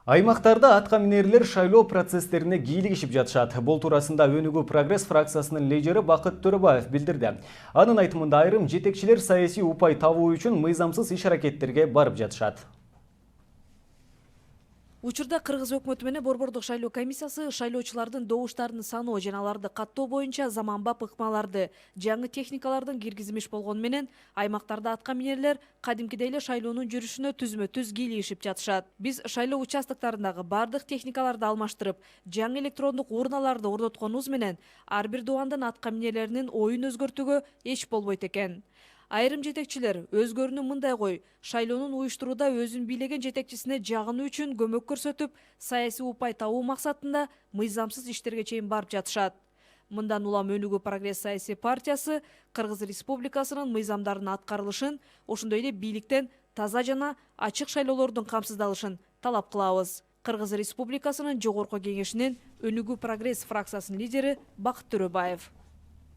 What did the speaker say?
Аймактарда атка минерлер шайлоо процесстерине кийлигишип жатышат. Бул туурасында Өнүгүү прогресс фракциясынын лидери Бакыт Төрөбаев билдирди. Анын айтымында айрым жетекчилер саясий упай табуу үчүн мыйзамсыз иш-аракеттерге барып жатышат. Учурда Кыргыз өкмөтү менен Борбордук шайлоо комиссиясы шайлоочулардын добуштарын саноо жана аларды каттоо боюнча заманбап ыкмаларды, жаңы техникалардын киргизилмеш болгону менен аймактарда атка минерлер кадимкидей эле шайлоонун жүрүшүнө түзмө-түз кийлигишип жатышат. Биз шайлоо участоктарындагы бардык техникаларды алмаштырып, жаңы электрондук урналарды орнотконубуз менен ар бир дубандын атка минерлеринин оюн өзгөртүүгө эч болбойт экен. Айрым жетекчилер өзгөрүүнү мындай кой, шайлоонун уюштурууда өзүн бийлеген жетекчисине жагынуу үчүн көмөк көрсөтүп, саясий упай табуу максатында мыйзамсыз иштерге чейин барып жатышат. Мындан улам Өнүгүү прогресс саясий партиясы Кыргыз Республикасынын мыйзамдарынын аткарылышын, ошондой эле бийликтен таза жана ачык шайлоолордун камсыздалышын талап кылабыз. Кыргыз Республикасынын жогорку кеңешинин Өнүгүү прогресс фракциясынын лидери Бакыт Төрөбаев.